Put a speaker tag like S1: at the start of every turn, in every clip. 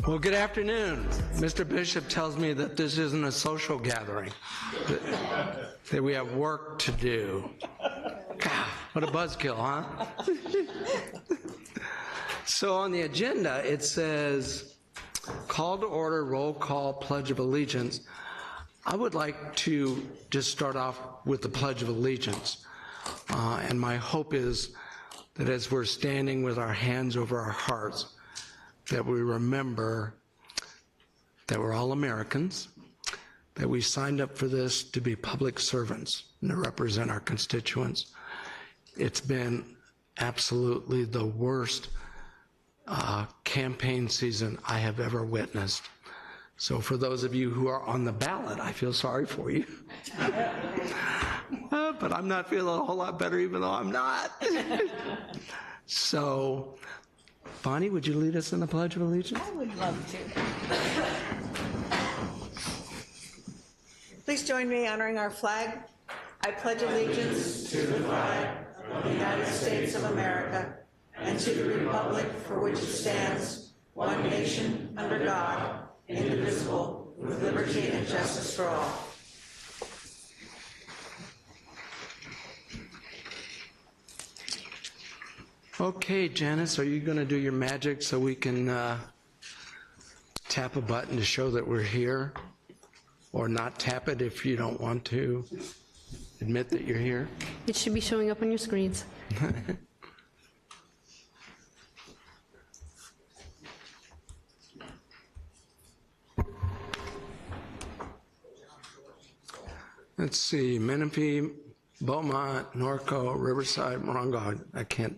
S1: Well, good afternoon. Mr. Bishop tells me that this isn't a social gathering, that we have work to do. God, what a buzzkill, huh? So on the agenda, it says, call to order, roll call, Pledge of Allegiance. I would like to just start off with the Pledge of Allegiance. And my hope is that as we're standing with our hands over our hearts, that we remember that we're all Americans, that we signed up for this to be public servants and to represent our constituents. It's been absolutely the worst campaign season I have ever witnessed. So for those of you who are on the ballot, I feel sorry for you. But I'm not feeling a whole lot better even though I'm not. So, Bonnie, would you lead us in the Pledge of Allegiance?
S2: I would love to. Please join me honoring our flag. I pledge allegiance to the flag of the United States of America and to the republic for which it stands, one nation, under God, indivisible, with liberty and justice for all.
S1: Okay, Janice, are you going to do your magic so we can tap a button to show that we're here? Or not tap it if you don't want to admit that you're here?
S3: It should be showing up on your screens.
S1: Let's see, Menifee, Beaumont, Norco, Riverside, Morongo. I can't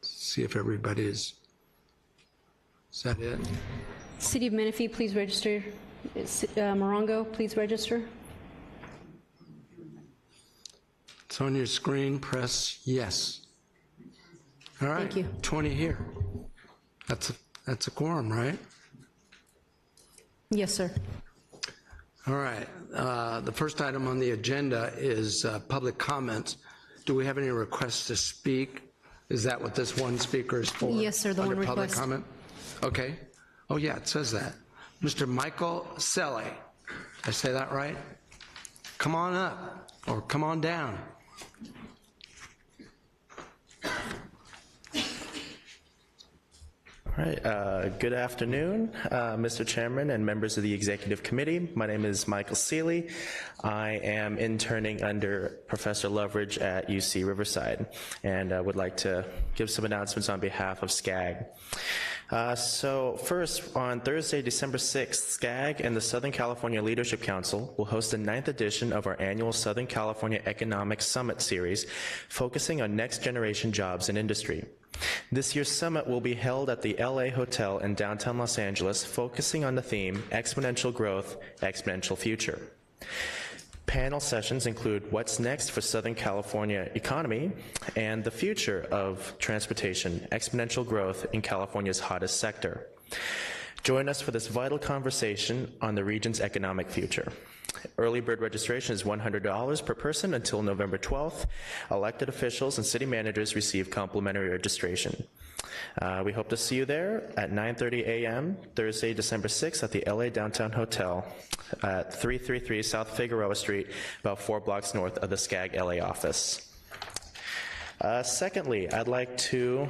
S1: see if everybody is that it?
S3: City of Menifee, please register. Morongo, please register.
S1: It's on your screen, press yes. All right,
S3: Thank you.
S1: 20 here. That's a quorum, right?
S3: Yes, sir.
S1: All right, the first item on the agenda is public comments. Do we have any requests to speak? Is that what this one speaker is for?
S3: Yes, sir, the
S1: under
S3: one
S1: public
S3: request.
S1: comment? Okay. Oh, yeah, it says that. Mr. Michael Selle. Did I say that right? Come on up, or come on down.
S4: All right, good afternoon, Mr. Chairman and members of the Executive Committee. My name is Michael Seeley. I am interning under Professor Loveridge at UC Riverside, and I would like to give some announcements on behalf of SCAG. So first, on Thursday, December 6th, SCAG and the Southern California Leadership Council will host the 9th edition of our annual Southern California Economic Summit series, focusing on next-generation jobs and industry. This year's summit will be held at the LA Hotel in downtown Los Angeles, focusing on the theme, Exponential Growth, Exponential Future. Panel sessions include what's next for Southern California economy and the future of transportation, exponential growth in California's hottest sector. Join us for this vital conversation on the region's economic future. Early bird registration is $100 per person until November 12th. Elected officials and city managers receive complimentary registration. We hope to see you there at 9:30 a.m. Thursday, December 6th at the LA Downtown Hotel at 333 South Figueroa Street, about 4 blocks north of the SCAG LA office. Secondly, I'd like to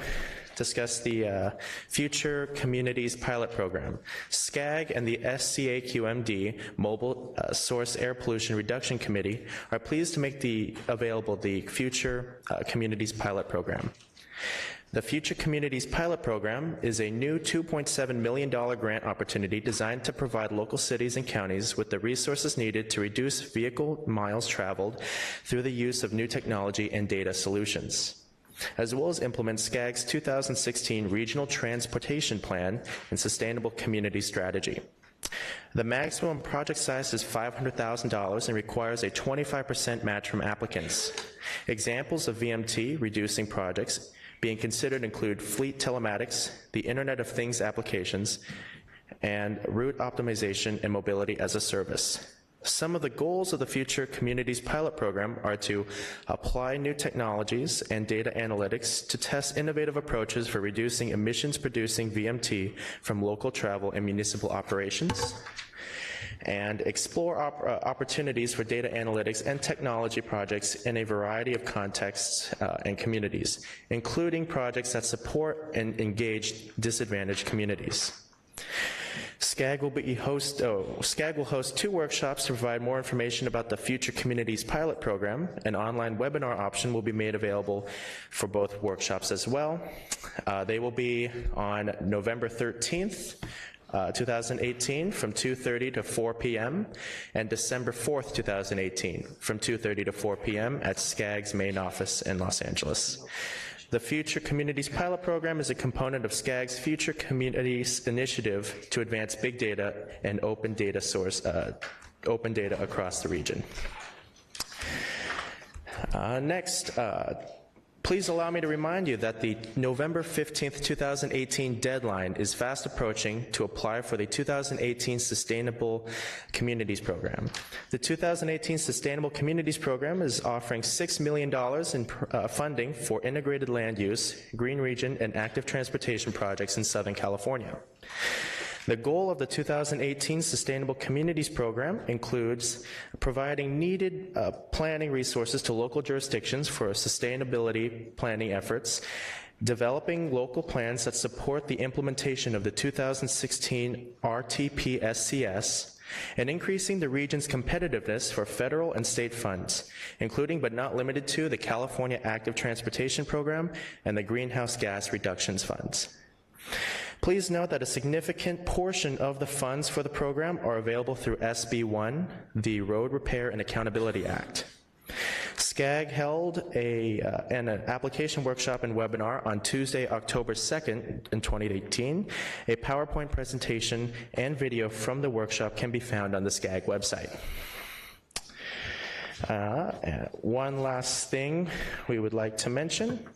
S4: discuss the Future Communities Pilot Program. SCAG and the SCAQMD, Mobile Source Air Pollution Reduction Committee, are pleased to make available the Future Communities Pilot Program. The Future Communities Pilot Program is a new $2.7 million grant opportunity designed to provide local cities and counties with the resources needed to reduce vehicle miles traveled through the use of new technology and data solutions, as well as implement SCAG's 2016 Regional Transportation Plan and Sustainable Community Strategy. The maximum project size is $500,000 and requires a 25% match from applicants. Examples of VMT reducing projects being considered include fleet telematics, the Internet of Things applications, and route optimization and mobility as a service. Some of the goals of the Future Communities Pilot Program are to apply new technologies and data analytics to test innovative approaches for reducing emissions-producing VMT from local travel and municipal operations, and explore opportunities for data analytics and technology projects in a variety of contexts and communities, including projects that support and engage disadvantaged communities. SCAG will host 2 workshops to provide more information about the Future Communities Pilot Program. An online webinar option will be made available for both workshops as well. They will be on November 13th, 2018 from 2:30 to 4 p.m. and December 4th, 2018 from 2:30 to 4 p.m. at SCAG's main office in Los Angeles. The Future Communities Pilot Program is a component of SCAG's Future Communities Initiative to advance big data and open data across the region. Next, please allow me to remind you that the November 15th, 2018 deadline is fast approaching to apply for the 2018 Sustainable Communities Program. The 2018 Sustainable Communities Program is offering $6 million in funding for integrated land use, green region, and active transportation projects in Southern California. The goal of the 2018 Sustainable Communities Program includes providing needed planning resources to local jurisdictions for sustainability planning efforts, developing local plans that support the implementation of the 2016 RTP-SCS, and increasing the region's competitiveness for federal and state funds, including but not limited to the California Active Transportation Program and the Greenhouse Gas Reductions Funds. Please note that a significant portion of the funds for the program are available through SB 1, the Road Repair and Accountability Act. SCAG held an application workshop and webinar on Tuesday, October 2nd in 2018. A PowerPoint presentation and video from the workshop can be found on the SCAG website. One last thing we would like to mention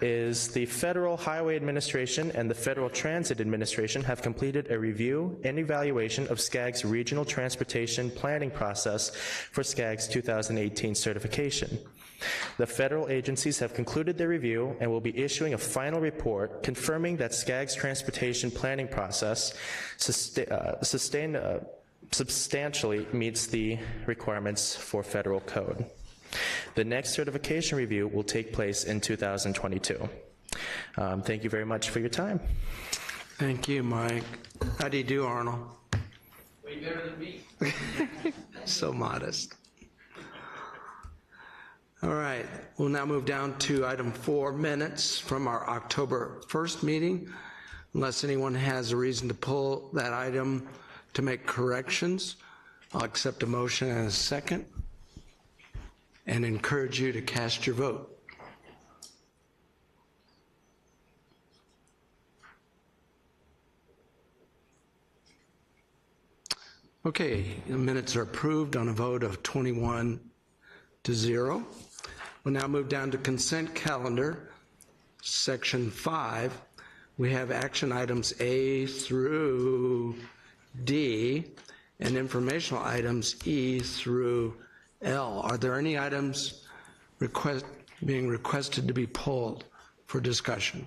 S4: is the Federal Highway Administration and the Federal Transit Administration have completed a review and evaluation of SCAG's regional transportation planning process for SCAG's 2018 certification. The federal agencies have concluded their review and will be issuing a final report confirming that SCAG's transportation planning process substantially meets the requirements for federal code. The next certification review will take place in 2022. Thank you very much for your time.
S1: Thank you, Mike. How do you do, Arnold?
S5: Way better than me.
S1: So modest. All right, we'll now move down to item 4, minutes from our October 1st meeting. Unless anyone has a reason to pull that item to make corrections, I'll accept a motion and a second and encourage you to cast your vote. Okay, the minutes are approved on a vote of 21-0. We'll now move down to consent calendar, section 5. We have action items A through D, and informational items E through L. Are there any items being requested to be pulled for discussion?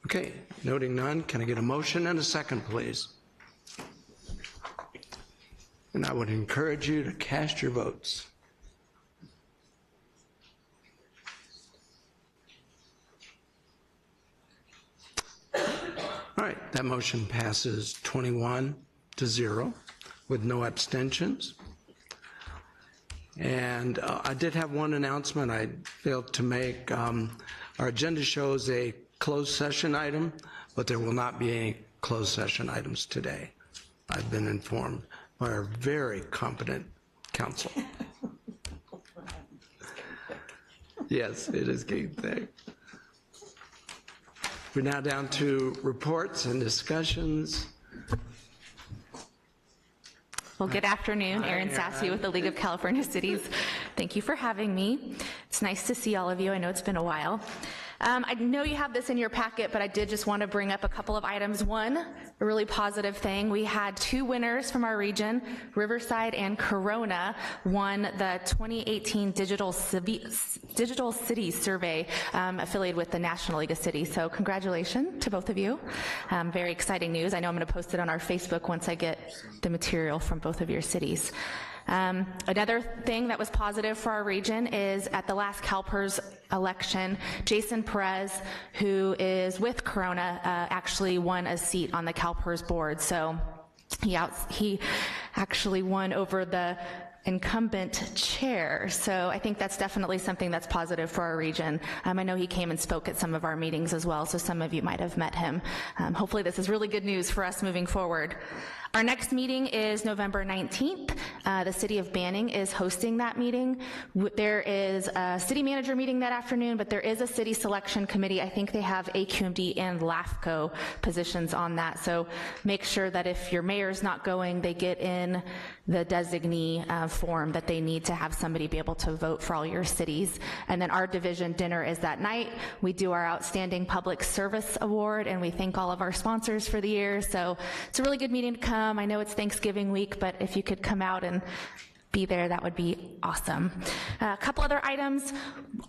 S1: Okay, noting none, can I get a motion and a second, please? And I would encourage you to cast your votes. All right, that motion passes 21-0 with no abstentions. And I did have one announcement I failed to make. Our agenda shows a closed session item, but there will not be any closed session items today. I've been informed by our very competent counsel. Yes, it is getting thick. We're now down to reports and discussions.
S6: Well, good afternoon. Erin Sassy with the League of California Cities. Thank you for having me. It's nice to see all of you. I know it's been a while. I know you have this in your packet, but I did just want to bring up a couple of items. One, a really positive thing. We had 2 winners from our region, Riverside and Corona, won the 2018 Digital Cities Survey affiliated with the National League of Cities. So congratulations to both of you. Very exciting news. I know I'm going to post it on our Facebook once I get the material from both of your cities. Another thing that was positive for our region is at the last CalPERS election, Jason Perez, who is with Corona, actually won a seat on the CalPERS board. So he actually won over the incumbent chair. So I think that's definitely something that's positive for our region. I know he came and spoke at some of our meetings as well, so some of you might have met him. Hopefully this is really good news for us moving forward. Our next meeting is November 19th. The City of Banning is hosting that meeting. There is a city manager meeting that afternoon, but there is a city selection committee. I think they have AQMD and LAFCO positions on that. So make sure that if your mayor's not going, they get in the designee form that they need to have somebody be able to vote for all your cities. And then our division dinner is that night. We do our Outstanding Public Service Award, and we thank all of our sponsors for the year. So it's a really good meeting to come. I know it's Thanksgiving week, but if you could come out and be there, that would be awesome. A couple other items.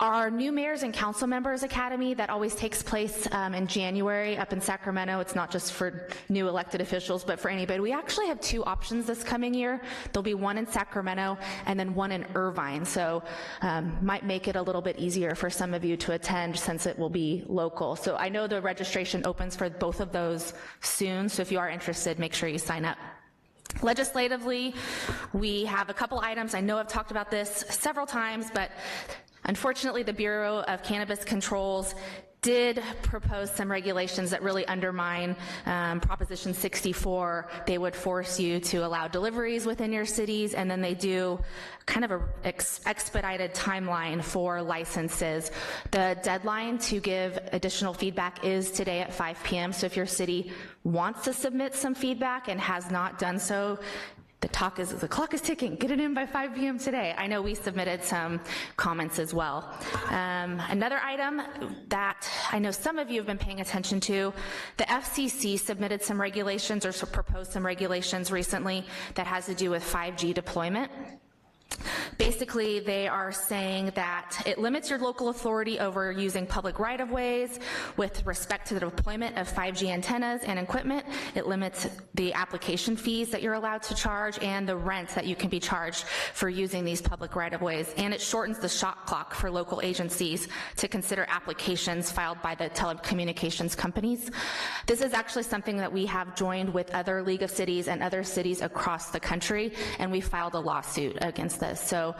S6: Our new Mayors and Council Members Academy that always takes place in January up in Sacramento. It's not just for new elected officials, but for anybody. We actually have 2 options this coming year. There'll be one in Sacramento and then one in Irvine. So might make it a little bit easier for some of you to attend since it will be local. So I know the registration opens for both of those soon. So if you are interested, make sure you sign up. Legislatively, we have a couple items. I know I've talked about this several times, but unfortunately the Bureau of Cannabis Controls did propose some regulations that really undermine Proposition 64. They would force you to allow deliveries within your cities, and then they do kind of a expedited timeline for licenses. The deadline to give additional feedback is today at 5 p.m. So if your city wants to submit some feedback and has not done so, the clock is ticking. Get it in by 5 p.m. today. I know we submitted some comments as well. Another item that I know some of you have been paying attention to, the FCC submitted some regulations or proposed some regulations recently that has to do with 5G deployment. Basically, they are saying that it limits your local authority over using public right-of-ways with respect to the deployment of 5G antennas and equipment. It limits the application fees that you're allowed to charge and the rent that you can be charged for using these public right-of-ways. And it shortens the shot clock for local agencies to consider applications filed by the telecommunications companies. This is actually something that we have joined with other League of Cities and other cities across the country, and we filed a lawsuit against this. So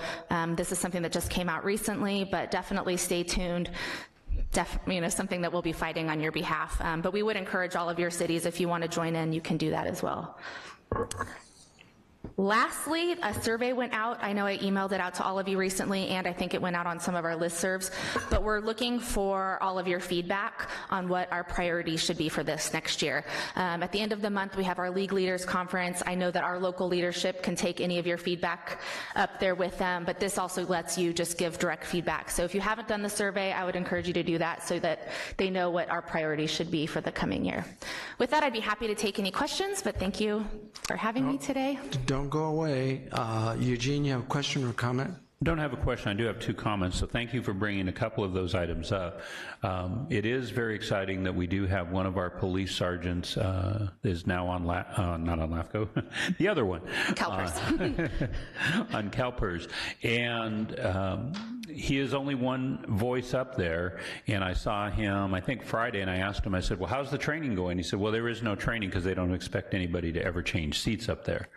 S6: this is something that just came out recently, but definitely stay tuned. Something that we'll be fighting on your behalf. But we would encourage all of your cities, if you want to join in, you can do that as well. Lastly, a survey went out. I know I emailed it out to all of you recently, and I think it went out on some of our listservs, but we're looking for all of your feedback on what our priorities should be for this next year. At the end of the month, we have our League Leaders Conference. I know that our local leadership can take any of your feedback up there with them, but this also lets you just give direct feedback. So if you haven't done the survey, I would encourage you to do that so that they know what our priorities should be for the coming year. With that, I'd be happy to take any questions, but thank you for having me today.
S1: Don't go away. Eugene, you have a question or comment?
S7: Don't have a question. I do have two comments, so thank you for bringing a couple of those items up. It is very exciting that we do have one of our police sergeants is now on, not on LAFCO, the other one.
S6: CalPERS.
S7: On CalPERS. And he is only one voice up there, and I saw him, I think Friday, and I asked him, I said, well, how's the training going? He said, well, there is no training because they don't expect anybody to ever change seats up there.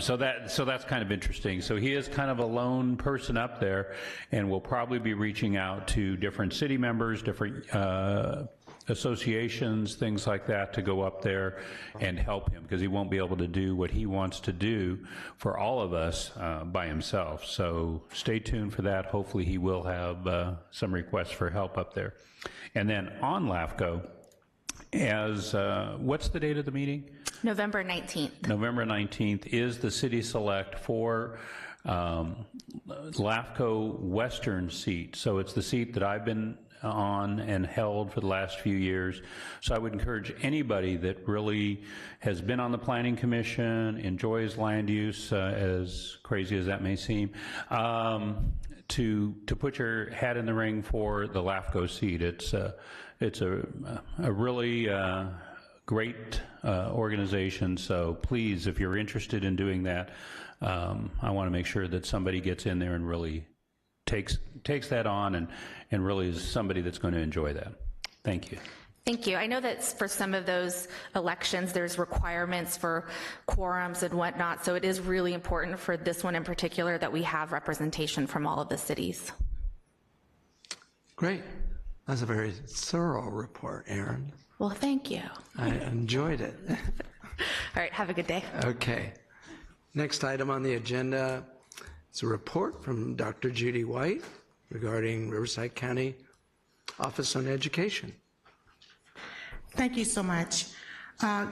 S7: So that's kind of interesting. So he is kind of a lone person up there, and we'll probably be reaching out to different city members, different associations, things like that, to go up there and help him, because he won't be able to do what he wants to do for all of us by himself. So stay tuned for that. Hopefully he will have some requests for help up there. And then on LAFCO, as what's the date of the meeting?
S6: November 19th.
S7: November 19th is the city select for LAFCO Western seat. So it's the seat that I've been on and held for the last few years. So I would encourage anybody that really has been on the Planning Commission, enjoys land use, as crazy as that may seem, to put your hat in the ring for the LAFCO seat. It's a really great organization, so please, if you're interested in doing that, I want to make sure that somebody gets in there and really takes that on and really is somebody that's going to enjoy that. Thank you.
S6: Thank you. I know that for some of those elections, there's requirements for quorums and whatnot, so it is really important for this one in particular that we have representation from all of the cities.
S1: Great. That's a very thorough report, Aaron.
S6: Well, thank you.
S1: I enjoyed it.
S6: All right, have a good day.
S1: Okay. Next item on the agenda is a report from Dr. Judy White regarding Riverside County Office on Education.
S8: Thank you so much.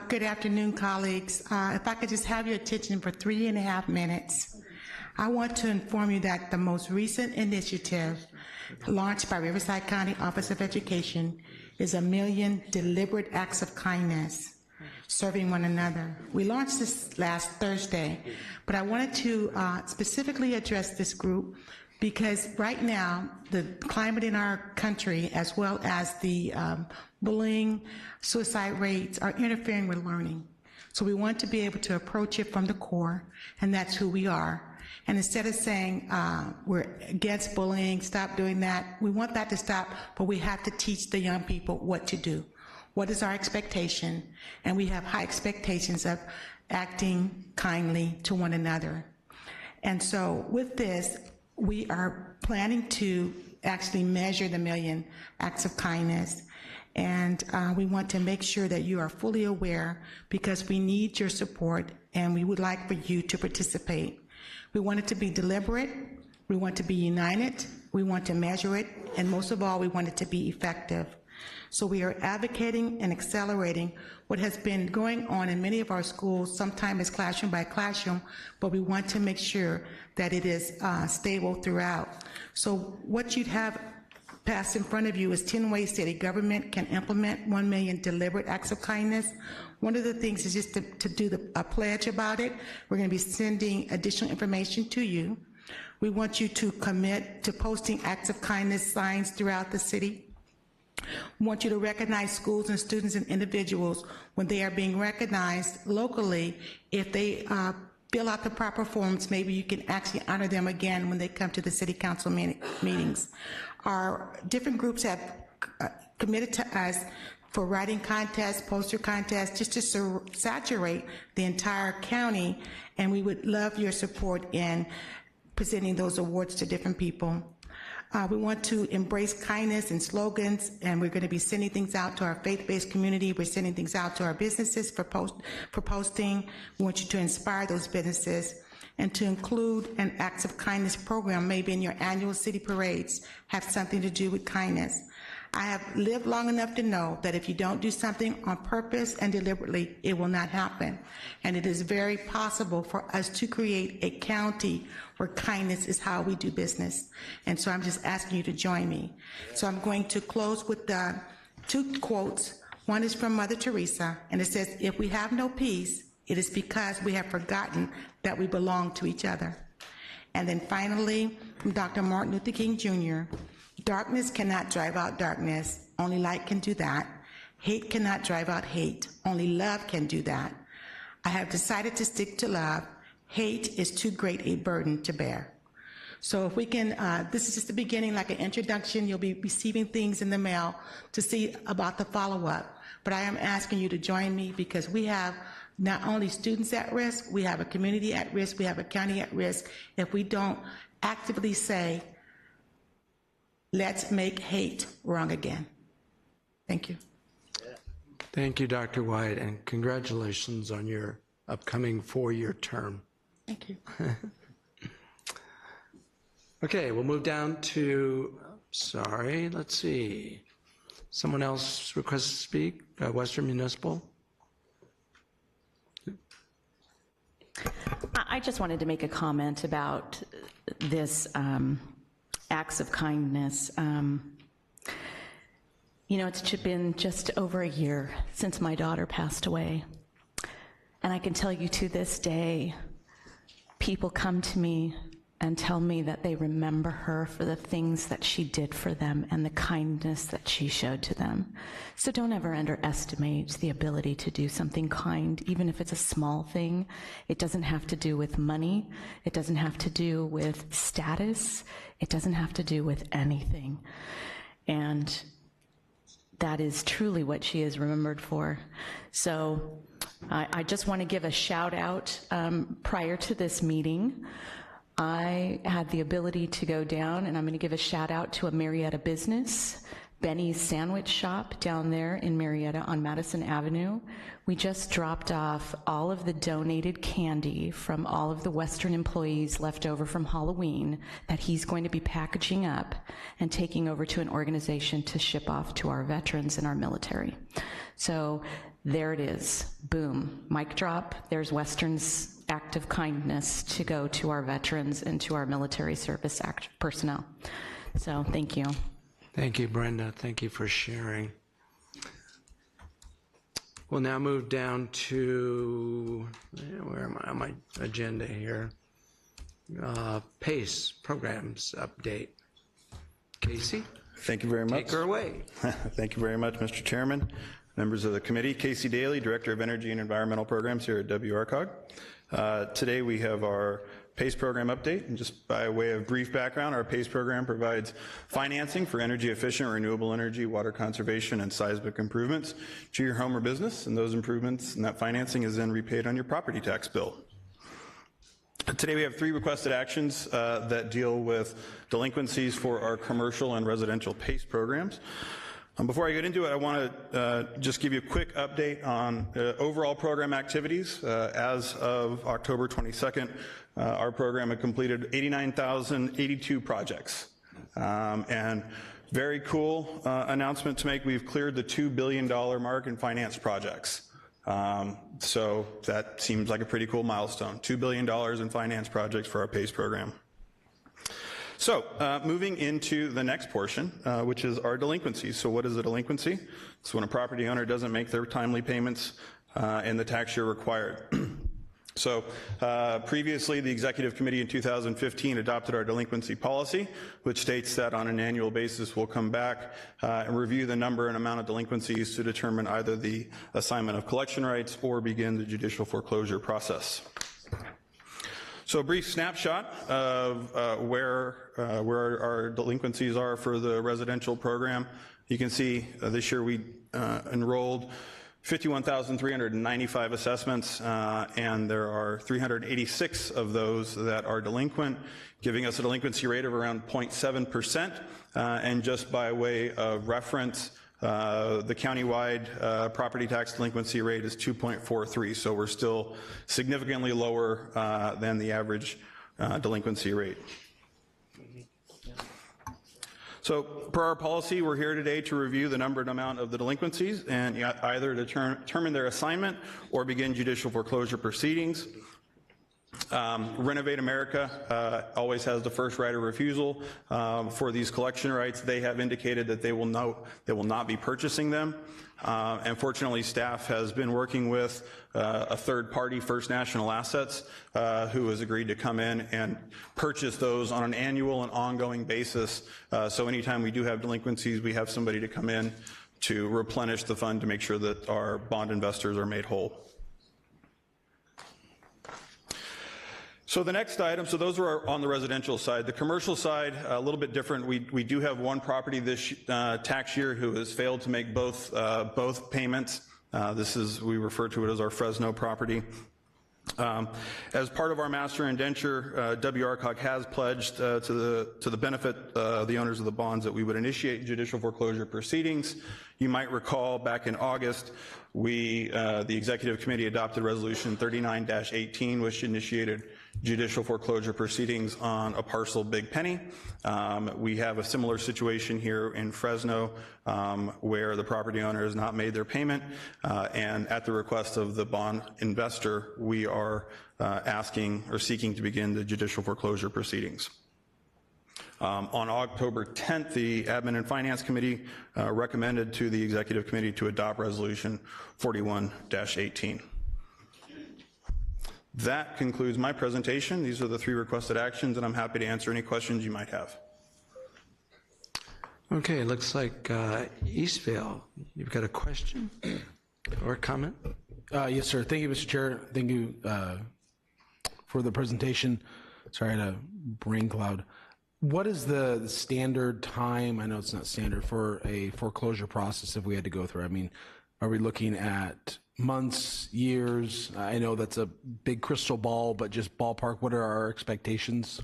S8: Good afternoon, colleagues. If I could just have your attention for 3.5 minutes. I want to inform you that the most recent initiative launched by Riverside County Office of Education is 1 million deliberate acts of kindness, serving one another. We launched this last Thursday, but I wanted to specifically address this group because right now, the climate in our country, as well as the bullying, suicide rates, are interfering with learning. So we want to be able to approach it from the core, and that's who we are. And instead of saying we're against bullying, stop doing that, we want that to stop, but we have to teach the young people what to do. What is our expectation? And we have high expectations of acting kindly to one another. And so with this, we are planning to actually measure the 1 million acts of kindness. And we want to make sure that you are fully aware because we need your support and we would like for you to participate. We want it to be deliberate, we want to be united, we want to measure it, and most of all, we want it to be effective. So we are advocating and accelerating what has been going on in many of our schools, sometimes classroom by classroom, but we want to make sure that it is stable throughout. So what you'd have passed in front of you is 10 ways city government can implement 1 million deliberate acts of kindness. One of the things is just to do a pledge about it. We're going to be sending additional information to you. We want you to commit to posting acts of kindness signs throughout the city. We want you to recognize schools and students and individuals when they are being recognized locally. If they fill out the proper forms, maybe you can actually honor them again when they come to the city council meetings. Our different groups have committed to us for writing contests, poster contests, just to saturate the entire county, and we would love your support in presenting those awards to different people. We want to embrace kindness and slogans, and we're going to be sending things out to our faith-based community. We're sending things out to our businesses for posting. We want you to inspire those businesses and to include an acts of kindness program, maybe in your annual city parades, have something to do with kindness. I have lived long enough to know that if you don't do something on purpose and deliberately, it will not happen. And it is very possible for us to create a county where kindness is how we do business. And so I'm just asking you to join me. So I'm going to close with two quotes. One is from Mother Teresa, and it says, "If we have no peace, it is because we have forgotten that we belong to each other." And then finally, from Dr. Martin Luther King Jr., "Darkness cannot drive out darkness, only light can do that. Hate cannot drive out hate, only love can do that. I have decided to stick to love. Hate is too great a burden to bear." So if we can, this is just the beginning, like an introduction. You'll be receiving things in the mail to see about the follow-up. But I am asking you to join me because we have not only students at risk, we have a community at risk, we have a county at risk if we don't actively say, let's make hate wrong again. Thank you.
S1: Thank you, Dr. White, and congratulations on your upcoming 4-year term.
S8: Thank you.
S1: Okay, we'll move down to, let's see. Someone else requests to speak? Western Municipal?
S9: I just wanted to make a comment about this acts of kindness. You know, it's been just over a year since my daughter passed away. And I can tell you to this day, people come to me and tell me that they remember her for the things that she did for them and the kindness that she showed to them. So don't ever underestimate the ability to do something kind, even if it's a small thing. It doesn't have to do with money. It doesn't have to do with status. It doesn't have to do with anything. And that is truly what she is remembered for. So I just want to give a shout out. Prior to this meeting, I had the ability to go down, and I'm going to give a shout out to a Marietta business, Benny's Sandwich Shop down there in Marietta on Madison Avenue. We just dropped off all of the donated candy from all of the Western employees left over from Halloween that he's going to be packaging up and taking over to an organization to ship off to our veterans and our military. So there it is, boom, mic drop. There's Western's act of kindness to go to our veterans and to our military service personnel. So thank you.
S1: Thank you, Brenda. Thank you for sharing. We'll now move down to, where am I on my agenda here? PACE programs update. Casey?
S10: Thank you very much.
S1: Take her away.
S10: Thank you very much, Mr. Chairman, members of the committee. Casey Daly, Director of Energy and Environmental Programs here at WRCOG. Today we have our PACE program update, and just by way of brief background, our PACE program provides financing for energy efficient, renewable energy, water conservation, and seismic improvements to your home or business, and those improvements and that financing is then repaid on your property tax bill. Today we have 3 requested actions that deal with delinquencies for our commercial and residential PACE programs. Before I get into it, I want to just give you a quick update on overall program activities. As of October 22nd, our program had completed 89,082 projects. And very cool announcement to make, we've cleared the $2 billion mark in finance projects. So that seems like a pretty cool milestone, $2 billion in finance projects for our PACE program. So moving into the next portion, which is our delinquencies. So what is a delinquency? It's when a property owner doesn't make their timely payments in the tax year required. So previously, the Executive Committee in 2015 adopted our delinquency policy, which states that on an annual basis we'll come back and review the number and amount of delinquencies to determine either the assignment of collection rights or begin the judicial foreclosure process. So a brief snapshot of where our delinquencies are for the residential program. You can see this year we enrolled 51,395 assessments, and there are 386 of those that are delinquent, giving us a delinquency rate of around 0.7%. And just by way of reference, the countywide property tax delinquency rate is 2.43, so we're still significantly lower than the average delinquency rate. So per our policy, we're here today to review the number and amount of the delinquencies and either determine their assignment or begin judicial foreclosure proceedings. Renovate America always has the first right of refusal for these collection rights. They have indicated that they will not be purchasing them. And fortunately, staff has been working with a third party, First National Assets, who has agreed to come in and purchase those on an annual and ongoing basis. So anytime we do have delinquencies, we have somebody to come in to replenish the fund to make sure that our bond investors are made whole. So the next item, so those are on the residential side. The commercial side, a little bit different. We do have one property this tax year who has failed to make both payments. This is, we refer to it as our Fresno property. As part of our master indenture, WRCOG has pledged to the benefit of the owners of the bonds that we would initiate judicial foreclosure proceedings. You might recall back in August, the executive committee adopted resolution 39-18, which initiated judicial foreclosure proceedings on a parcel Big Penny. We have a similar situation here in Fresno where the property owner has not made their payment, and at the request of the bond investor, we are asking or seeking to begin the judicial foreclosure proceedings. On October 10th, the Admin and Finance Committee recommended to the Executive Committee to adopt Resolution 41-18. That concludes my presentation. These are the three requested actions, and I'm happy to answer any questions you might have.
S1: Okay, looks like Eastvale, you've got a question or a comment?
S11: Yes, sir. Thank you, Mr. Chair. Thank you for the presentation. Sorry, I had a brain cloud. What is the standard time, I know it's not standard, for a foreclosure process if we had to go through? I mean, are we looking at months, years? I know that's a big crystal ball, but just ballpark, what are our expectations?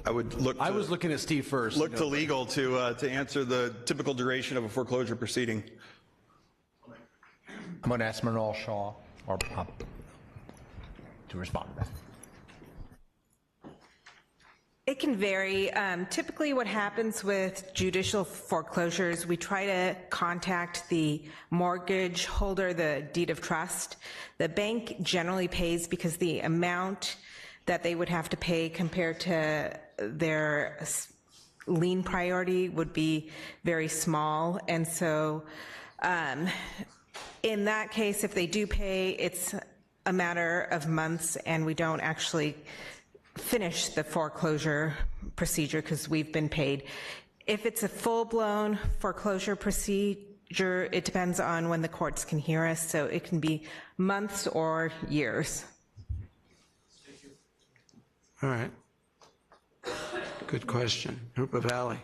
S10: I was
S11: looking at Steve first.
S10: Look to legal to answer the typical duration of a foreclosure proceeding.
S12: I'm going to ask Manal Shaw to respond to that.
S13: It can vary. Typically what happens with judicial foreclosures, we try to contact the mortgage holder, the deed of trust. The bank generally pays because the amount that they would have to pay compared to their lien priority would be very small. And so in that case, if they do pay, it's a matter of months and we don't actually finish the foreclosure procedure because we've been paid. If it's a full-blown foreclosure procedure, it depends on when the courts can hear us, so it can be months or years.
S1: All right. Good question. Hoopa Valley.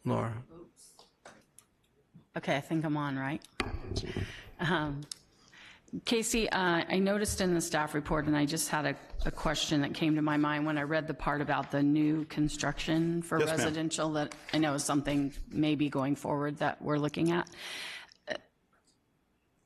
S1: Laura.
S14: Okay, I think I'm on, right? Casey, I noticed in the staff report, and I just had a question that came to my mind when I read the part about the new construction for residential that I know is something maybe going forward that we're looking at.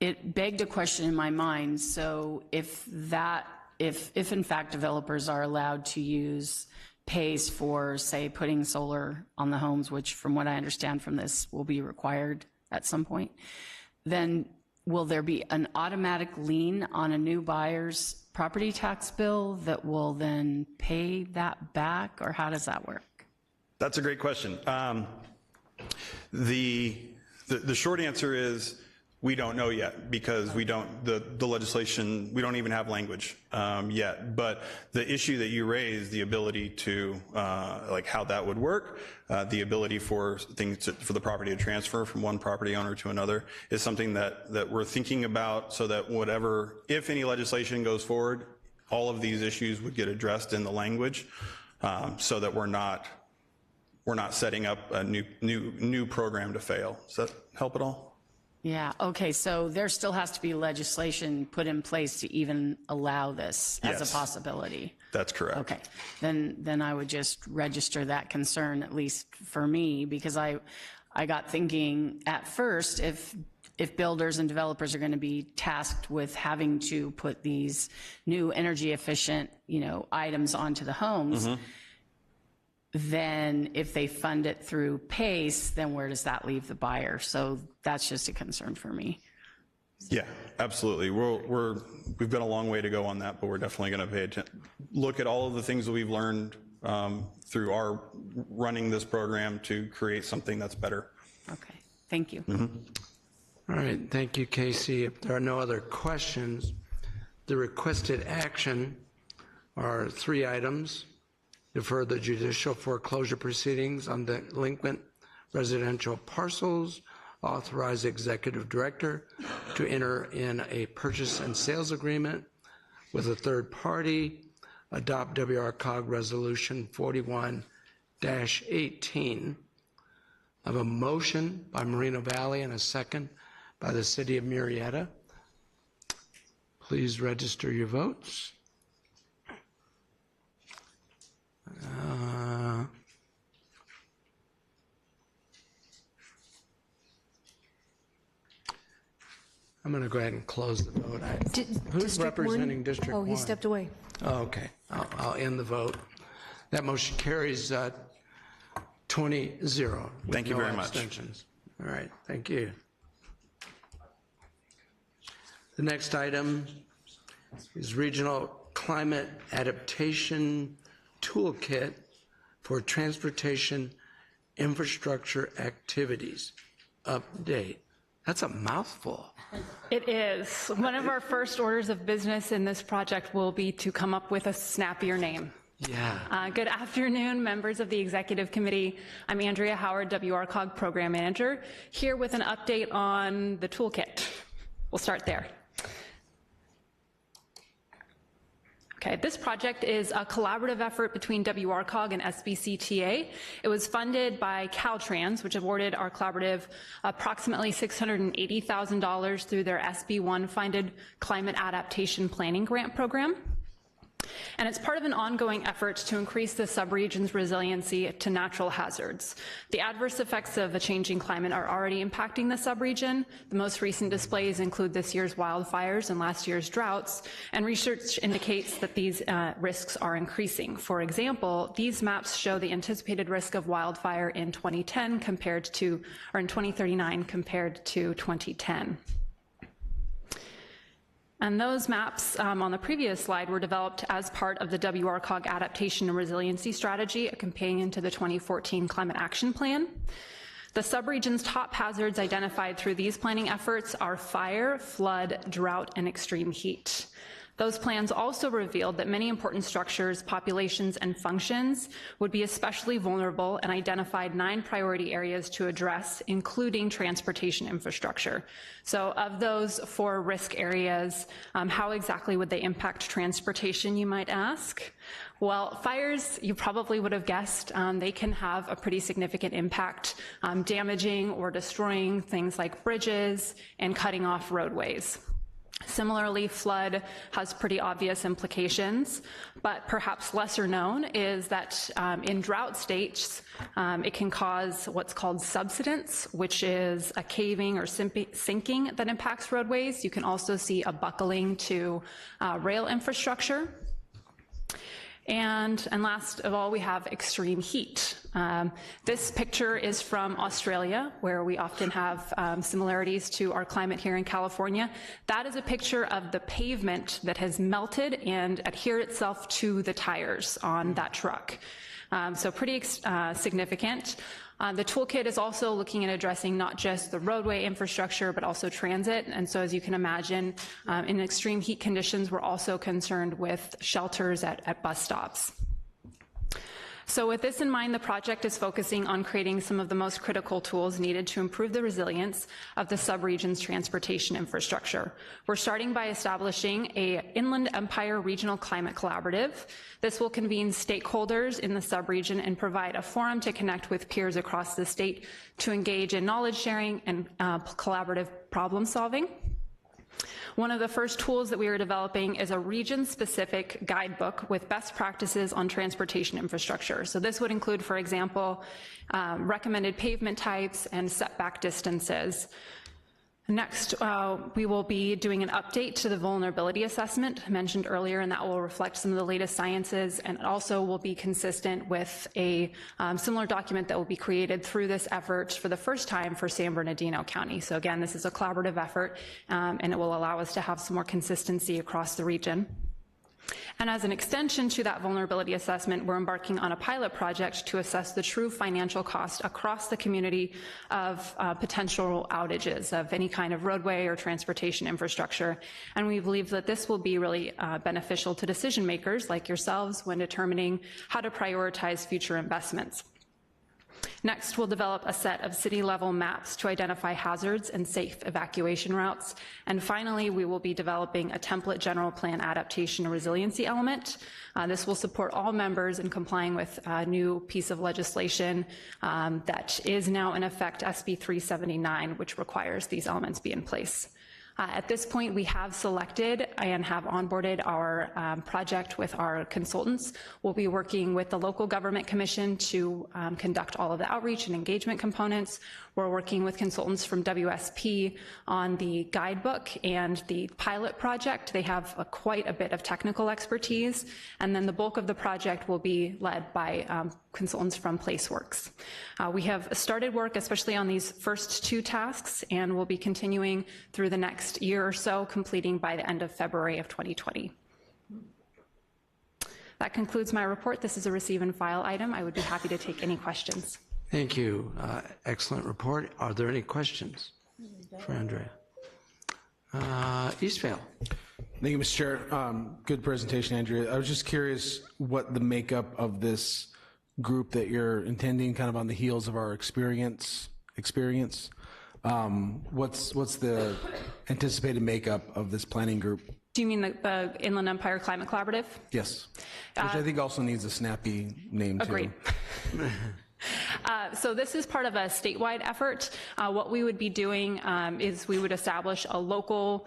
S14: It begged a question in my mind. So if in fact developers are allowed to use pays for, say, putting solar on the homes, which from what I understand from this will be required at some point, then will there be an automatic lien on a new buyer's property tax bill that will then pay that back, or how does that work?
S10: That's a great question. The short answer is we don't know yet because we don't, the legislation, we don't even have language yet. But the issue that you raised, the ability to, like how that would work, the ability for things for the property to transfer from one property owner to another is something that we're thinking about so that whatever, if any legislation goes forward, all of these issues would get addressed in the language so that we're not we're not setting up a new program to fail. Does that help at all?
S14: Yeah, okay, so there still has to be legislation put in place to even allow this as
S10: Yes.
S14: a possibility.
S10: That's correct.
S14: Okay, then I would just register that concern, at least for me, because I got thinking at first, if builders and developers are going to be tasked with having to put these new energy efficient, items onto the homes, then if they fund it through PACE, then where does that leave the buyer? So that's just a concern for me.
S10: Yeah, absolutely. We've got a long way to go on that, but we're definitely going to look at all of the things that we've learned through our running this program to create something that's better.
S14: Okay, thank you.
S1: All right, thank you, Casey. If there are no other questions, the requested action are 3 items. Defer the judicial foreclosure proceedings on delinquent residential parcels, authorize executive director to enter in a purchase and sales agreement with a third party, adopt WRCOG Resolution 41-18. I have a motion by Moreno Valley and a second by the City of Murrieta. Please register your votes. I'm going to go ahead and close the vote. Who's
S3: District
S1: representing
S3: 1?
S1: District 1?
S3: Oh, he stepped away.
S1: Oh, okay. I'll end the vote. That motion carries 20-0.
S10: Thank you very much.
S1: Abstentions. All right, thank you. The next item is Regional Climate Adaptation Toolkit for Transportation Infrastructure Activities. Update. That's a mouthful.
S15: It is. One of our first orders of business in this project will be to come up with a snappier name.
S1: Yeah.
S15: Good afternoon, members of the Executive Committee. I'm Andrea Howard, WRCOG Program Manager, here with an update on the toolkit. We'll start there. Okay, this project is a collaborative effort between WRCOG and SBCTA. It was funded by Caltrans, which awarded our collaborative approximately $680,000 through their SB1 funded Climate Adaptation Planning Grant Program. And it's part of an ongoing effort to increase the subregion's resiliency to natural hazards. The adverse effects of a changing climate are already impacting the subregion. The most recent displays include this year's wildfires and last year's droughts, and research indicates that these risks are increasing. For example, these maps show the anticipated risk of wildfire in 2010 compared to, or in 2039 compared to 2010. And those maps on the previous slide were developed as part of the WRCOG Adaptation and Resiliency Strategy, a companion to the 2014 Climate Action Plan. The subregion's top hazards identified through these planning efforts are fire, flood, drought, and extreme heat. Those plans also revealed that many important structures, populations, and functions would be especially vulnerable and identified 9 priority areas to address, including transportation infrastructure. So of those 4 risk areas, how exactly would they impact transportation, you might ask? Well, fires, you probably would have guessed, they can have a pretty significant impact, damaging or destroying things like bridges and cutting off roadways. Similarly, flood has pretty obvious implications, but perhaps lesser known is that in drought states, it can cause what's called subsidence, which is a caving or sinking that impacts roadways. You can also see a buckling to rail infrastructure. And last of all, we have extreme heat. This picture is from Australia, where we often have similarities to our climate here in California. That is a picture of the pavement that has melted and adhered itself to the tires on that truck. So pretty significant. The toolkit is also looking at addressing not just the roadway infrastructure, but also transit. And so as you can imagine, in extreme heat conditions, we're also concerned with shelters at bus stops. So with this in mind, the project is focusing on creating some of the most critical tools needed to improve the resilience of the subregion's transportation infrastructure. We're starting by establishing an Inland Empire Regional Climate Collaborative. This will convene stakeholders in the subregion and provide a forum to connect with peers across the state to engage in knowledge sharing and collaborative problem solving. One of the first tools that we are developing is a region-specific guidebook with best practices on transportation infrastructure. So this would include, for example, recommended pavement types and setback distances. Next, we will be doing an update to the vulnerability assessment mentioned earlier, and that will reflect some of the latest sciences, and it also will be consistent with a similar document that will be created through this effort for the first time for San Bernardino County. So again, this is a collaborative effort, and it will allow us to have some more consistency across the region. And as an extension to that vulnerability assessment, we're embarking on a pilot project to assess the true financial cost across the community of potential outages of any kind of roadway or transportation infrastructure. And we believe that this will be really beneficial to decision makers like yourselves when determining how to prioritize future investments. Next, we'll develop a set of city-level maps to identify hazards and safe evacuation routes. And finally, we will be developing a template general plan adaptation and resiliency element. This will support all members in complying with a new piece of legislation that is now in effect, SB 379, which requires these elements be in place. At this point, we have selected and have onboarded our project with our consultants. We'll be working with the local government commission to conduct all of the outreach and engagement components. We're working with consultants from WSP on the guidebook and the pilot project. They have quite a bit of technical expertise, and then the bulk of the project will be led by consultants from PlaceWorks. We have started work, especially on these first two tasks, and we'll be continuing through the next year or so, completing by the end of February of 2020. That concludes my report. This is a receive and file item. I would be happy to take any questions.
S1: Thank you. Excellent report. Are there any questions for Andrea? Eastvale.
S11: Thank you, Mr. Chair. Good presentation, Andrea. I was just curious what the makeup of this group that you're intending, kind of on the heels of our experience. What's the anticipated makeup of this planning group?
S15: Do you mean the Inland Empire Climate Collaborative?
S11: Yes, which I think also needs a snappy name too.
S15: Agreed. So this is part of a statewide effort. What we would be doing is we would establish a local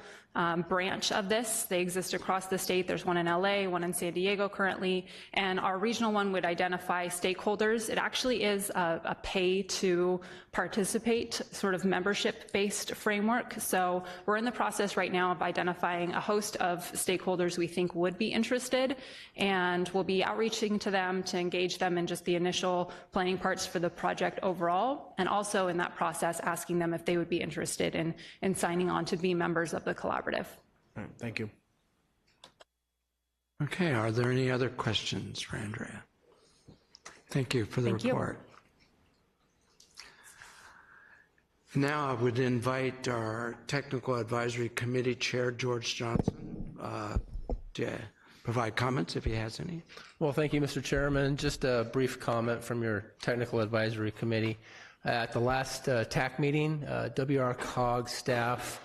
S15: branch of this. They exist across the state. There's one in LA, one in San Diego currently, and our regional one would identify stakeholders. It actually is a pay to participate sort of membership-based framework. So we're in the process right now of identifying a host of stakeholders we think would be interested, and we'll be outreaching to them to engage them in just the initial planning parts for the project overall, and also in that process asking them if they would be interested in signing on to be members of the collaborative.
S11: All right, thank you.
S1: Okay, are there any other questions for Andrea? Thank you for the report. Now I would invite our Technical Advisory Committee Chair, George Johnson, to provide comments if he has any.
S16: Well, thank you, Mr. Chairman. Just a brief comment from your Technical Advisory Committee. At the last TAC meeting, WRCOG staff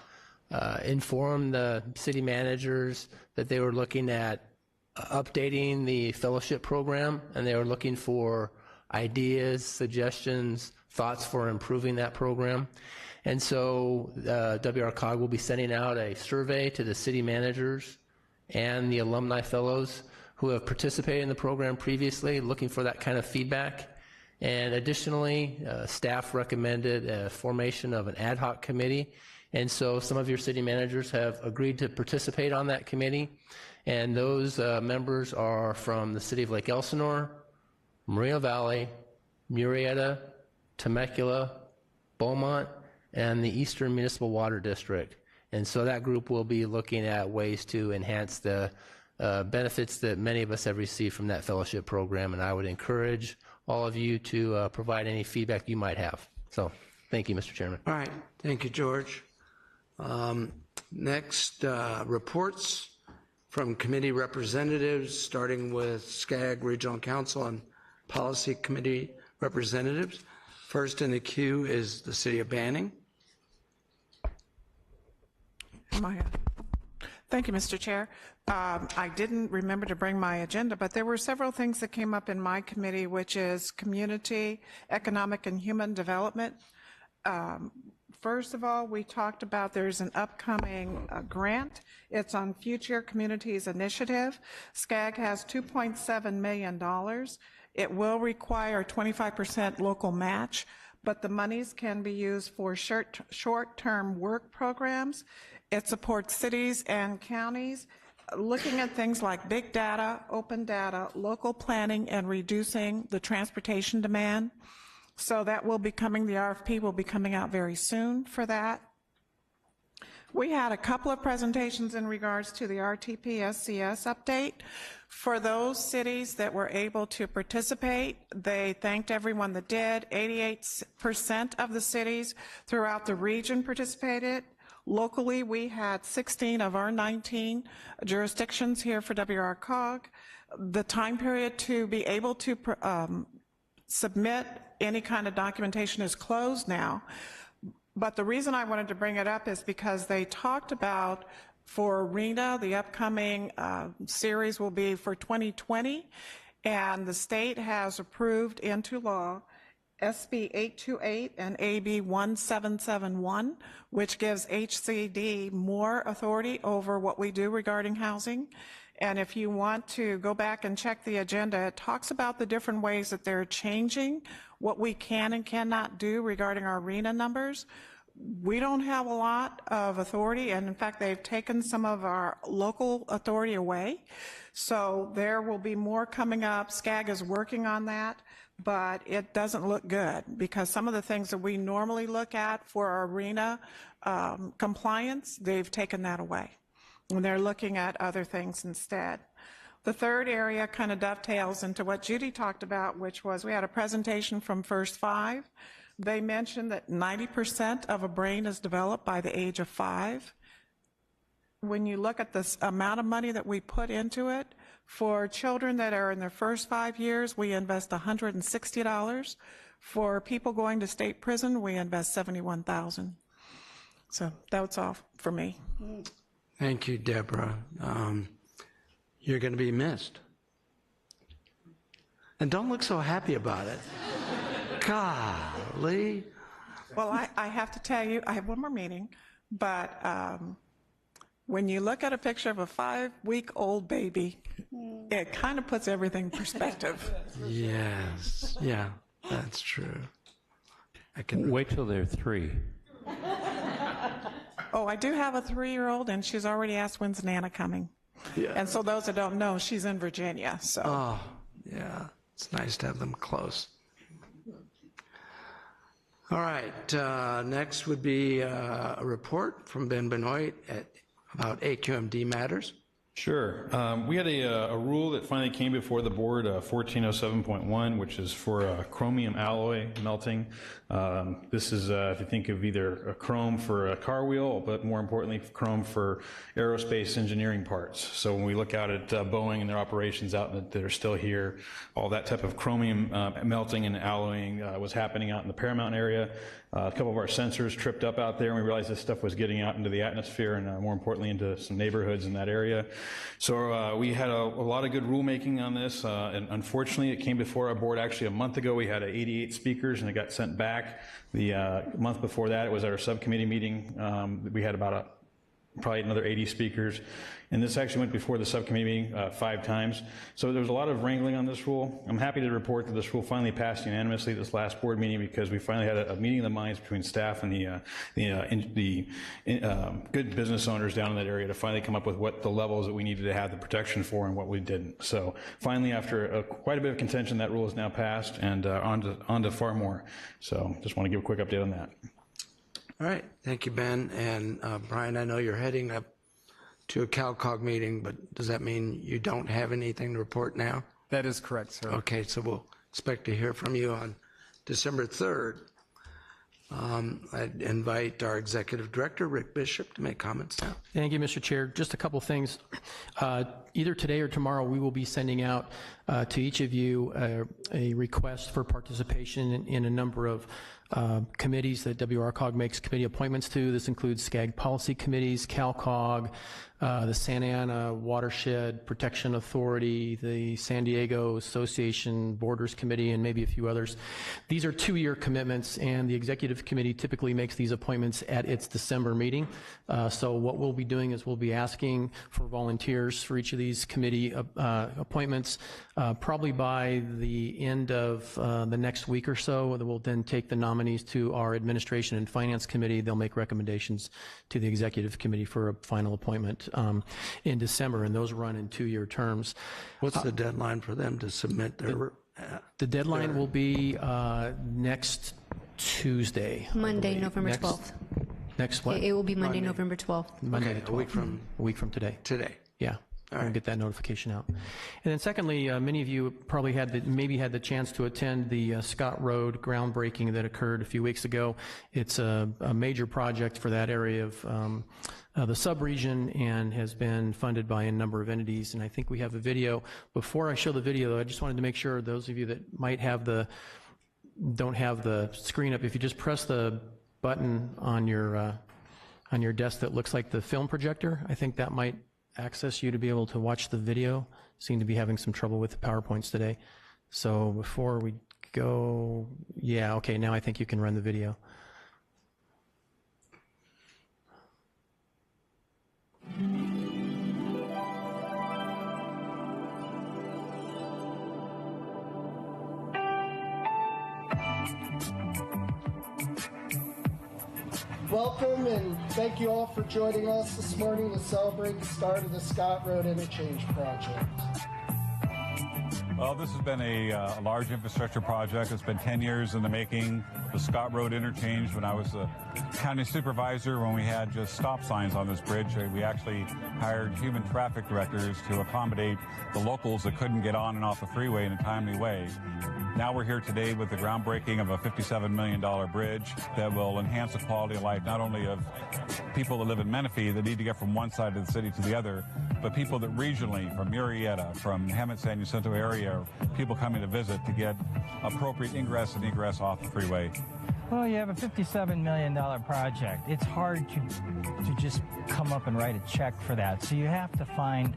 S16: informed the city managers that they were looking at updating the fellowship program, and they were looking for ideas, suggestions, thoughts for improving that program. And so WRCOG will be sending out a survey to the city managers and the alumni fellows who have participated in the program previously, looking for that kind of feedback. And additionally, staff recommended a formation of an ad hoc committee. And so some of your city managers have agreed to participate on that committee. And those members are from the city of Lake Elsinore, Moreno Valley, Murrieta, Temecula, Beaumont, and the Eastern Municipal Water District. And so that group will be looking at ways to enhance the benefits that many of us have received from that fellowship program. And I would encourage all of you to provide any feedback you might have. So thank you, Mr. Chairman.
S1: All right, thank you, George. Next, reports from committee representatives, starting with SCAG Regional Council and Policy Committee representatives. First in the queue is the City of Banning.
S17: Thank you, Mr. Chair. I didn't remember to bring my agenda, but there were several things that came up in my committee, which is community, economic, and human development. First of all, we talked about there's an upcoming grant. It's on Future Communities Initiative. SCAG has $2.7 million. It will require 25% local match, but the monies can be used for short-term work programs. It supports cities and counties looking at things like big data, open data, local planning, and reducing the transportation demand. So that will be coming, the RFP will be coming out very soon for that. We had a couple of presentations in regards to the RTP SCS update. For those cities that were able to participate, they thanked everyone that did. 88% of the cities throughout the region participated. Locally, we had 16 of our 19 jurisdictions here for WRCOG. The time period to be able to submit any kind of documentation is closed now. But the reason I wanted to bring it up is because they talked about for RENA, the upcoming series will be for 2020, and the state has approved into law SB 828 and AB 1771, which gives HCD more authority over what we do regarding housing. And if you want to go back and check the agenda, it talks about the different ways that they're changing what we can and cannot do regarding our RENA numbers. We don't have a lot of authority, and in fact, they've taken some of our local authority away. So there will be more coming up. SCAG is working on that, but it doesn't look good because some of the things that we normally look at for our RENA compliance, they've taken that away. And they're looking at other things instead. The third area kind of dovetails into what Judy talked about, which was we had a presentation from First Five. They mentioned that 90% of a brain is developed by the age of 5. When you look at this amount of money that we put into it, for children that are in their first 5 years, we invest $160. For people going to state prison, we invest $71,000. So that's all for me.
S1: Thank you, Deborah. You're going to be missed. And don't look so happy about it. Golly.
S17: Well, I have to tell you, I have one more meeting, but when you look at a picture of a 5-week-old baby, it kind of puts everything in perspective.
S1: Yes, yeah, that's true.
S7: I can wait till they're 3.
S17: Oh, I do have a 3-year-old, and she's already asked when's Nana coming. Yeah. And so those that don't know, she's in Virginia. So.
S1: Oh, yeah, it's nice to have them close. All right, next would be a report from Ben Benoit about AQMD matters.
S18: Sure. We had a rule that finally came before the board, 1407.1, which is for chromium alloy melting. This is, if you think of either a chrome for a car wheel, but more importantly, chrome for aerospace engineering parts. So when we look out at Boeing and their operations out that are still here, all that type of chromium melting and alloying was happening out in the Paramount area. A couple of our sensors tripped up out there, and we realized this stuff was getting out into the atmosphere and more importantly into some neighborhoods in that area. So we had a lot of good rulemaking on this, and unfortunately it came before our board actually a month ago. We had 88 speakers and it got sent back. The month before that, it was at our subcommittee meeting. We had about probably another 80 speakers. And this actually went before the subcommittee meeting 5 times. So there was a lot of wrangling on this rule. I'm happy to report that this rule finally passed unanimously at this last board meeting because we finally had a meeting of the minds between staff and the good business owners down in that area to finally come up with what the levels that we needed to have the protection for and what we didn't. So finally, after quite a bit of contention, that rule is now passed and on to far more. So just want to give a quick update on that.
S1: All right, thank you, Ben. And Brian, I know you're heading up to a CalCog meeting, but does that mean you don't have anything to report now?
S12: That is correct, sir.
S1: Okay, so we'll expect to hear from you on December 3rd. I'd invite our Executive Director, Rick Bishop, to make comments now.
S19: Thank you, Mr. Chair. Just a couple things. Either today or tomorrow, we will be sending out to each of you a request for participation in a number of committees that WRCOG makes committee appointments to. This includes SCAG policy committees, CalCog, the Santa Ana Watershed Protection Authority, the San Diego Association Borders Committee, and maybe a few others. These are 2-year commitments, and the Executive Committee typically makes these appointments at its December meeting. So what we'll be doing is we'll be asking for volunteers for each of these committee appointments. Probably by the end of the next week or so, we'll then take the nominees to our Administration and Finance Committee. They'll make recommendations to the Executive Committee for a final appointment in December, and those run in 2-year terms.
S1: What's the deadline for them to submit their...
S19: The deadline will be next Tuesday.
S3: Monday, November 12th.
S19: Next what?
S3: It will be Monday, November 12th.
S19: Monday,
S1: Okay, a week from
S19: today.
S1: Today.
S19: Yeah. We'll get that notification out. And then secondly, many of you probably maybe had the chance to attend the Scott Road groundbreaking that occurred a few weeks ago. It's a major project for that area of the sub-region and has been funded by a number of entities. And I think we have a video. Before I show the video, though, I just wanted to make sure those of you that might don't have the screen up, if you just press the button on your desk that looks like the film projector, I think that might access you to be able to watch the video. Seem to be having some trouble with the PowerPoints today. So before we go, yeah, okay, now I think you can run the video.
S20: Welcome and thank you all for joining us this morning to celebrate the start of the Scott Road Interchange project.
S21: Well, this has been a large infrastructure project. It's been 10 years in the making. The Scott Road Interchange, when I was a county supervisor, when we had just stop signs on this bridge, we actually hired human traffic directors to accommodate the locals that couldn't get on and off the freeway in a timely way. Now we're here today with the groundbreaking of a $57 million bridge that will enhance the quality of life not only of people that live in Menifee that need to get from one side of the city to the other, but people that regionally, from Murrieta, from Hemet San Jacinto area, people coming to visit to get appropriate ingress and egress off the freeway.
S22: Well, you have a $57 million project. It's hard to just come up and write a check for that. So you have to find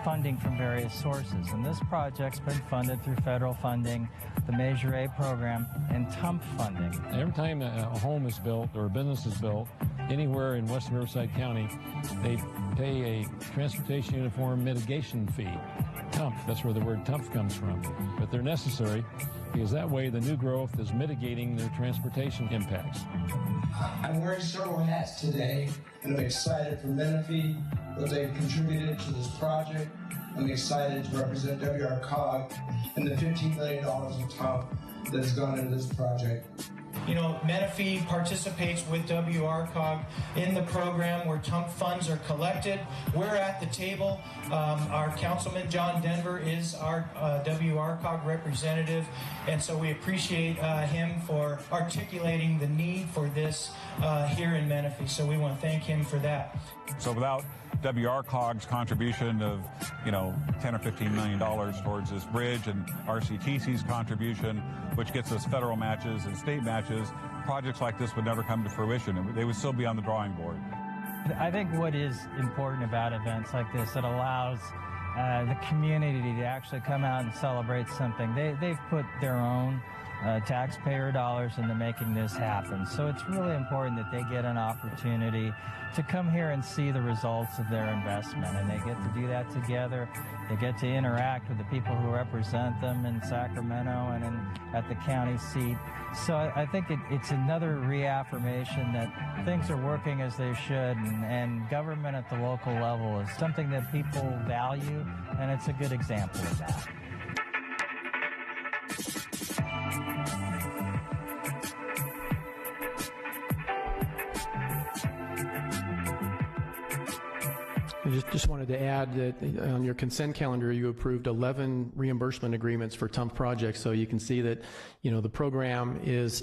S22: funding from various sources. And this project's been funded through federal funding, the Measure A program, and TUMP funding.
S23: Every time a home is built or a business is built anywhere in Western Riverside County, they pay a transportation uniform mitigation fee. TUMP, that's where the word TUMP comes from. But they're necessary because that way the new growth is mitigating their transportation impacts.
S20: I'm wearing several hats today, and I'm excited for Menifee, what they've contributed to this project. I'm excited to represent WRCOG and the $15 million of TUMP that has gone into this project.
S24: You know, Menifee participates with WRCOG in the program where TUMP funds are collected. We're at the table. Our Councilman John Denver is our WRCOG representative, and so we appreciate him for articulating the need for this here in Menifee. So we want to thank him for that.
S21: So without WRCOG's contribution of, $10 or $15 million towards this bridge and RCTC's contribution, which gets us federal matches and state matches, projects like this would never come to fruition. They would still be on the drawing board.
S22: I think what is important about events like this, it allows the community to actually come out and celebrate something. They've put their own taxpayer dollars into making this happen. So it's really important that they get an opportunity to come here and see the results of their investment, and they get to do that together. They get to interact with the people who represent them in Sacramento and at the county seat. So I think it's another reaffirmation that things are working as they should, and government at the local level is something that people value, and it's a good example of that.
S19: just wanted to add that on your consent calendar, you approved 11 reimbursement agreements for TUMF projects. So you can see that, the program is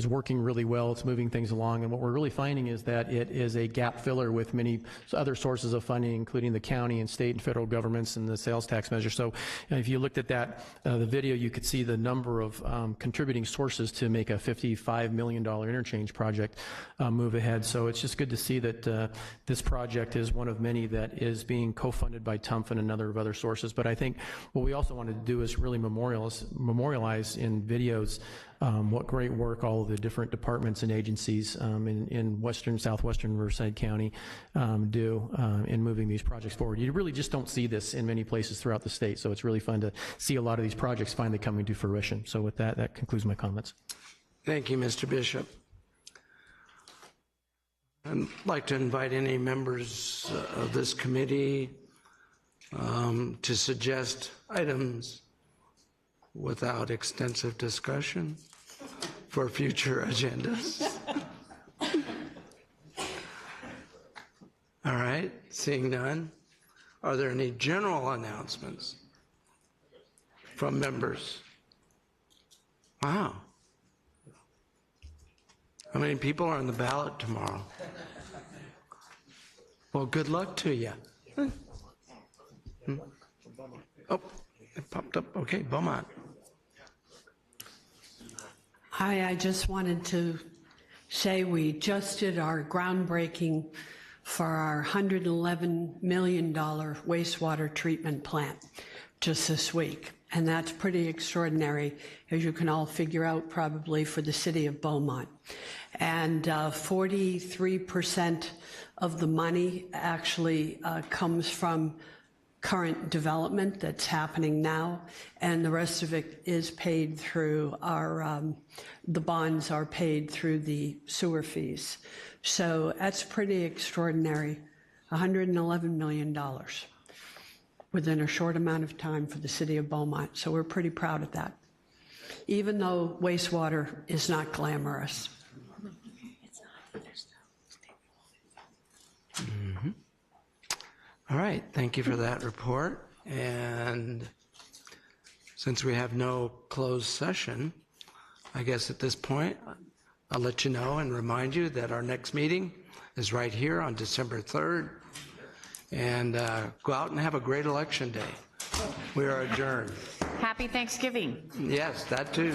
S19: working really well. It's moving things along. And what we're really finding is that it is a gap filler with many other sources of funding, including the county and state and federal governments and the sales tax measure. So if you looked at that, the video, you could see the number of contributing sources to make a $55 million interchange project move ahead. So it's just good to see that this project is one of many that is being co-funded by TUMF and a number of other sources. But I think what we also wanted to do is really memorialize in videos what great work all of the different departments and agencies in southwestern Riverside County do in moving these projects forward. You really just don't see this in many places throughout the state, so it's really fun to see a lot of these projects finally coming to fruition. So with that, that concludes my comments.
S1: Thank you, Mr. Bishop. I'd like to invite any members of this committee to suggest items without extensive discussion for future agendas. All right, seeing none. Are there any general announcements from members? Wow. How many people are on the ballot tomorrow? Well, good luck to you. Oh, it popped up. Okay, Beaumont.
S2: Hi, I just wanted to say we just did our groundbreaking for our $111 million wastewater treatment plant just this week. And that's pretty extraordinary, as you can all figure out probably for the city of Beaumont. And 43% of the money actually comes from current development that's happening now, and the rest of it is paid through our, the bonds are paid through the sewer fees. So that's pretty extraordinary, $111 million within a short amount of time for the city of Beaumont. So we're pretty proud of that, even though wastewater is not glamorous.
S1: Mm-hmm. All right, thank you for that report. And since we have no closed session, I guess at this point, I'll let you know and remind you that our next meeting is right here on December 3rd. And go out and have a great election day. We are adjourned.
S14: Happy Thanksgiving.
S1: Yes, that too.